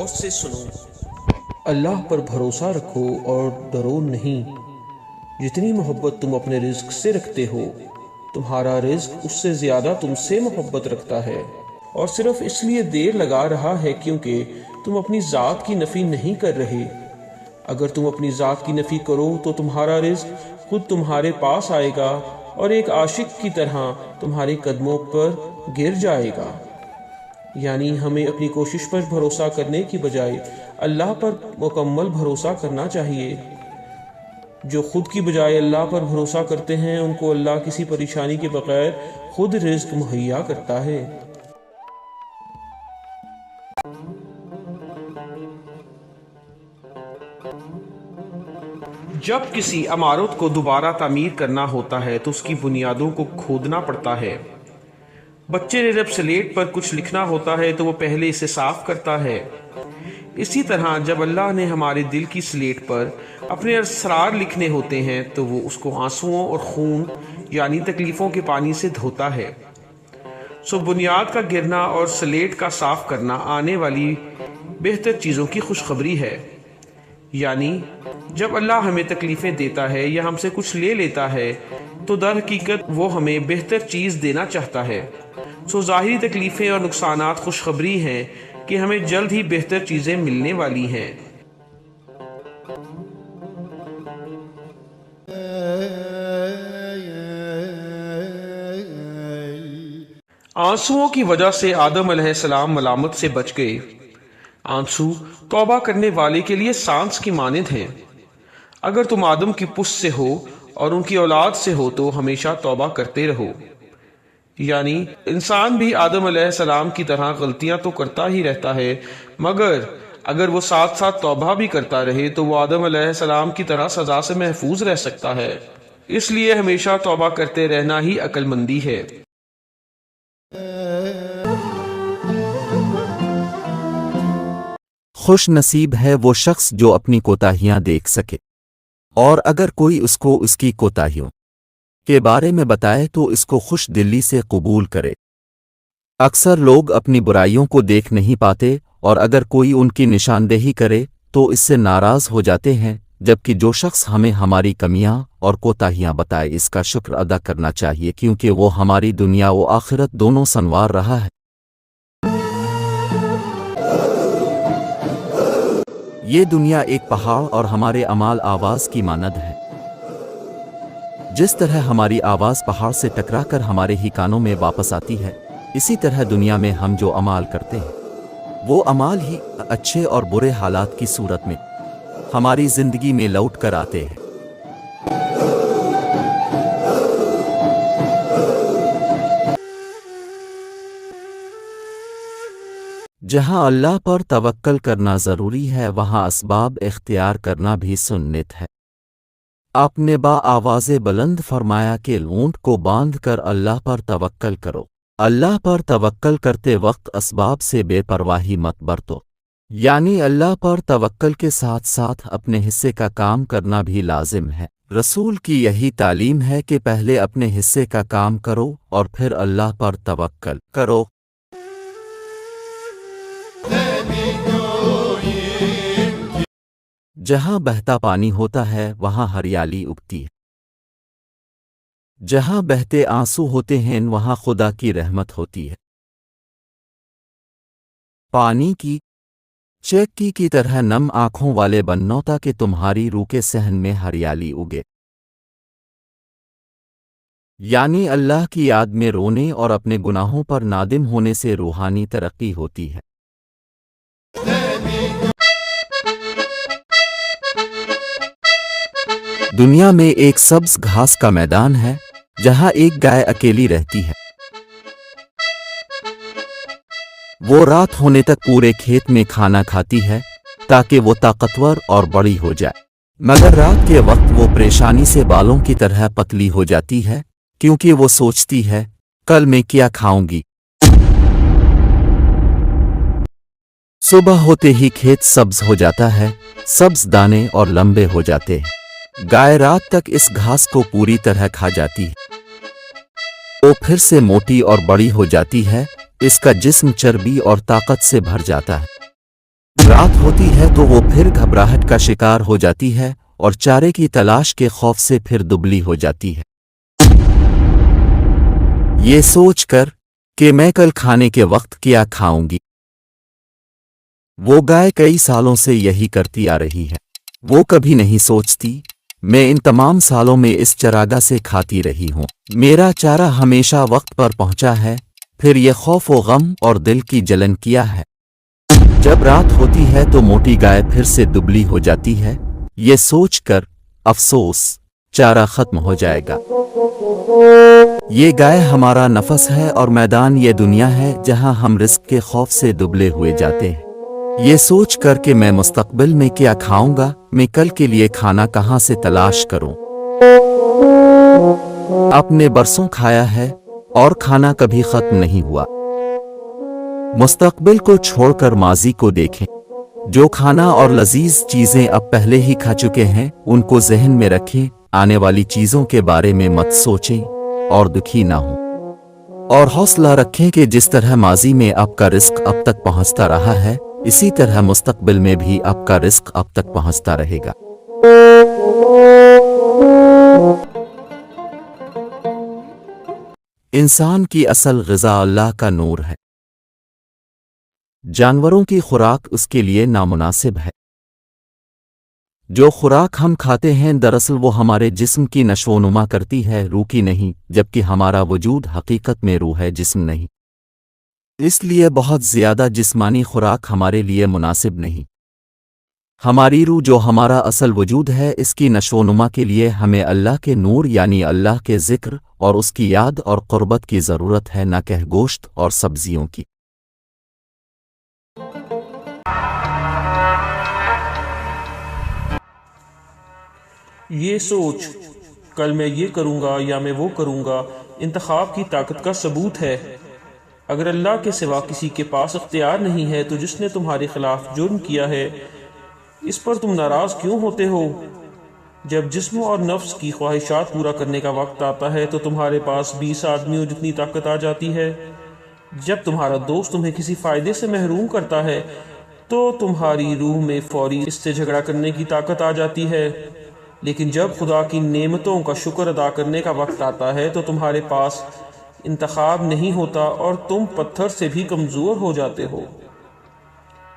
غور سے سنو۔ اللہ پر بھروسہ رکھو اور ڈرو نہیں۔ جتنی محبت تم اپنے رزق سے رکھتے ہو، تمہارا رزق اس سے زیادہ تم سے محبت رکھتا ہے، اور صرف اس لیے دیر لگا رہا ہے کیونکہ تم اپنی ذات کی نفی نہیں کر رہے۔ اگر تم اپنی ذات کی نفی کرو تو تمہارا رزق خود تمہارے پاس آئے گا اور ایک عاشق کی طرح تمہارے قدموں پر گر جائے گا۔ یعنی ہمیں اپنی کوشش پر بھروسہ کرنے کی بجائے اللہ پر مکمل بھروسہ کرنا چاہیے۔ جو خود کی بجائے اللہ پر بھروسہ کرتے ہیں ان کو اللہ کسی پریشانی کے بغیر خود رزق مہیا کرتا ہے۔ جب کسی عمارت کو دوبارہ تعمیر کرنا ہوتا ہے تو اس کی بنیادوں کو کھودنا پڑتا ہے۔ بچے نے جب سلیٹ پر کچھ لکھنا ہوتا ہے تو وہ پہلے اسے صاف کرتا ہے۔ اسی طرح جب اللہ نے ہمارے دل کی سلیٹ پر اپنے اسرار لکھنے ہوتے ہیں تو وہ اس کو آنسوؤں اور خون یعنی تکلیفوں کے پانی سے دھوتا ہے۔ سو بنیاد کا گرنا اور سلیٹ کا صاف کرنا آنے والی بہتر چیزوں کی خوشخبری ہے۔ یعنی جب اللہ ہمیں تکلیفیں دیتا ہے یا ہم سے کچھ لے لیتا ہے تو در حقیقت وہ ہمیں بہتر چیز دینا چاہتا ہے۔ سو ظاہری تکلیفیں اور نقصانات خوشخبری ہیں کہ ہمیں جلد ہی بہتر چیزیں ملنے والی ہیں۔ آنسوؤں کی وجہ سے آدم علیہ السلام ملامت سے بچ گئے۔ آنسو توبہ کرنے والے کے لیے سانس کی مانند ہیں۔ اگر تم آدم کی پشت سے ہو اور ان کی اولاد سے ہو تو ہمیشہ توبہ کرتے رہو۔ یعنی انسان بھی آدم علیہ السلام کی طرح غلطیاں تو کرتا ہی رہتا ہے، مگر اگر وہ ساتھ ساتھ توبہ بھی کرتا رہے تو وہ آدم علیہ السلام کی طرح سزا سے محفوظ رہ سکتا ہے۔ اس لیے ہمیشہ توبہ کرتے رہنا ہی عقل مندی ہے۔ خوش نصیب ہے وہ شخص جو اپنی کوتاہیاں دیکھ سکے، اور اگر کوئی اس کو اس کی کوتاہیوں کے بارے میں بتائے تو اس کو خوش دلی سے قبول کرے۔ اکثر لوگ اپنی برائیوں کو دیکھ نہیں پاتے، اور اگر کوئی ان کی نشاندہی کرے تو اس سے ناراض ہو جاتے ہیں، جبکہ جو شخص ہمیں ہماری کمیاں اور کوتاہیاں بتائے اس کا شکر ادا کرنا چاہیے، کیونکہ وہ ہماری دنیا و آخرت دونوں سنوار رہا ہے۔ یہ دنیا ایک پہاڑ اور ہمارے اعمال آواز کی مانند ہے۔ جس طرح ہماری آواز پہاڑ سے ٹکرا کر ہمارے ہی کانوں میں واپس آتی ہے، اسی طرح دنیا میں ہم جو اعمال کرتے ہیں وہ اعمال ہی اچھے اور برے حالات کی صورت میں ہماری زندگی میں لوٹ کر آتے ہیں۔ جہاں اللہ پر توکل کرنا ضروری ہے وہاں اسباب اختیار کرنا بھی سنت ہے۔ آپ نے با آواز بلند فرمایا کہ اونٹ کو باندھ کر اللہ پر توکل کرو۔ اللہ پر توکل کرتے وقت اسباب سے بے پرواہی مت برتو، یعنی اللہ پر توکل کے ساتھ ساتھ اپنے حصے کا کام کرنا بھی لازم ہے۔ رسول کی یہی تعلیم ہے کہ پہلے اپنے حصے کا کام کرو اور پھر اللہ پر توکل کرو۔ جہاں بہتا پانی ہوتا ہے وہاں ہریالی اگتی ہے، جہاں بہتے آنسو ہوتے ہیں وہاں خدا کی رحمت ہوتی ہے۔ پانی کی چیکی کی طرح نم آنکھوں والے بنو تاکہ تمہاری روح کے صحن میں ہریالی اگے، یعنی اللہ کی یاد میں رونے اور اپنے گناہوں پر نادم ہونے سے روحانی ترقی ہوتی ہے۔ دنیا میں ایک سبز گھاس کا میدان ہے جہاں ایک گائے اکیلی رہتی ہے۔ وہ رات ہونے تک پورے کھیت میں کھانا کھاتی ہے تاکہ وہ طاقتور اور بڑی ہو جائے، مگر رات کے وقت وہ پریشانی سے بالوں کی طرح پتلی ہو جاتی ہے، کیونکہ وہ سوچتی ہے کل میں کیا کھاؤں گی۔ صبح ہوتے ہی کھیت سبز ہو جاتا ہے، سبز دانے اور لمبے ہو جاتے ہیں۔ گائے رات تک اس گھاس کو پوری طرح کھا جاتی ہے، وہ پھر سے موٹی اور بڑی ہو جاتی ہے، اس کا جسم چربی اور طاقت سے بھر جاتا ہے۔ رات ہوتی ہے تو وہ پھر گھبراہٹ کا شکار ہو جاتی ہے اور چارے کی تلاش کے خوف سے پھر دبلی ہو جاتی ہے، یہ سوچ کر کہ میں کل کھانے کے وقت کیا کھاؤں گی۔ وہ گائے کئی سالوں سے یہی کرتی آ رہی ہے، وہ کبھی نہیں سوچتی میں ان تمام سالوں میں اس چراگاہ سے کھاتی رہی ہوں، میرا چارہ ہمیشہ وقت پر پہنچا ہے، پھر یہ خوف و غم اور دل کی جلن کیا ہے۔ جب رات ہوتی ہے تو موٹی گائے پھر سے دبلی ہو جاتی ہے، یہ سوچ کر افسوس چارہ ختم ہو جائے گا۔ یہ گائے ہمارا نفس ہے اور میدان یہ دنیا ہے جہاں ہم رزق کے خوف سے دبلے ہوئے جاتے ہیں، یہ سوچ کر کہ میں مستقبل میں کیا کھاؤں گا، میں کل کے لیے کھانا کہاں سے تلاش کروں۔ اپنے برسوں کھایا ہے اور کھانا کبھی ختم نہیں ہوا۔ مستقبل کو چھوڑ کر ماضی کو دیکھیں، جو کھانا اور لذیذ چیزیں اب پہلے ہی کھا چکے ہیں ان کو ذہن میں رکھیں، آنے والی چیزوں کے بارے میں مت سوچیں اور دکھی نہ ہوں، اور حوصلہ رکھیں کہ جس طرح ماضی میں آپ کا رزق اب تک پہنچتا رہا ہے، اسی طرح مستقبل میں بھی آپ کا رزق اب تک پہنچتا رہے گا۔ انسان کی اصل غذا اللہ کا نور ہے، جانوروں کی خوراک اس کے لیے نامناسب ہے۔ جو خوراک ہم کھاتے ہیں دراصل وہ ہمارے جسم کی نشو و نما کرتی ہے، روح کی نہیں، جبکہ ہمارا وجود حقیقت میں روح ہے، جسم نہیں۔ اس لیے بہت زیادہ جسمانی خوراک ہمارے لیے مناسب نہیں۔ ہماری روح جو ہمارا اصل وجود ہے، اس کی نشو و نما کے لیے ہمیں اللہ کے نور یعنی اللہ کے ذکر اور اس کی یاد اور قربت کی ضرورت ہے، نہ کہ گوشت اور سبزیوں کی۔ یہ سوچ کل میں یہ کروں گا یا میں وہ کروں گا انتخاب کی طاقت کا ثبوت ہے۔ اگر اللہ کے سوا کسی کے پاس اختیار نہیں ہے تو جس نے تمہارے خلاف جرم کیا ہے اس پر تم ناراض کیوں ہوتے ہو؟ جب جسم اور نفس کی خواہشات پورا کرنے کا وقت آتا ہے تو تمہارے پاس 20 آدمیوں جتنی طاقت آ جاتی ہے۔ جب تمہارا دوست تمہیں کسی فائدے سے محروم کرتا ہے تو تمہاری روح میں فوری اس سے جھگڑا کرنے کی طاقت آ جاتی ہے، لیکن جب خدا کی نعمتوں کا شکر ادا کرنے کا وقت آتا ہے تو تمہارے پاس انتخاب نہیں ہوتا اور تم پتھر سے بھی کمزور ہو جاتے ہو۔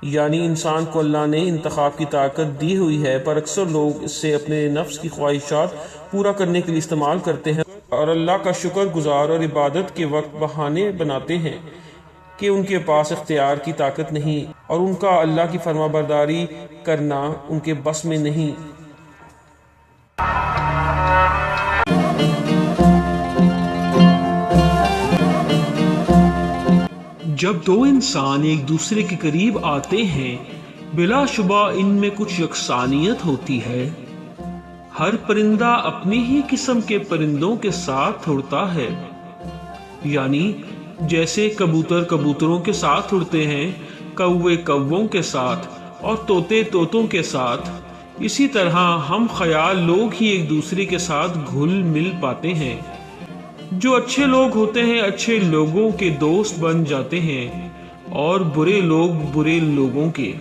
یعنی انسان کو اللہ نے انتخاب کی طاقت دی ہوئی ہے، پر اکثر لوگ اس سے اپنے نفس کی خواہشات پورا کرنے کے لیے استعمال کرتے ہیں اور اللہ کا شکر گزار اور عبادت کے وقت بہانے بناتے ہیں کہ ان کے پاس اختیار کی طاقت نہیں اور ان کا اللہ کی فرما برداری کرنا ان کے بس میں نہیں۔ جب دو انسان ایک دوسرے کے قریب آتے ہیں بلا شبہ ان میں کچھ یکسانیت ہوتی ہے۔ ہر پرندہ اپنی ہی قسم کے پرندوں کے ساتھ اڑتا ہے، یعنی جیسے کبوتر کبوتروں کے ساتھ اڑتے ہیں، کوے کووں کے ساتھ اور طوطے طوطوں کے ساتھ، اسی طرح ہم خیال لوگ ہی ایک دوسرے کے ساتھ گھل مل پاتے ہیں۔ جو اچھے لوگ ہوتے ہیں اچھے لوگوں کے دوست بن جاتے ہیں اور برے لوگ برے لوگوں کے۔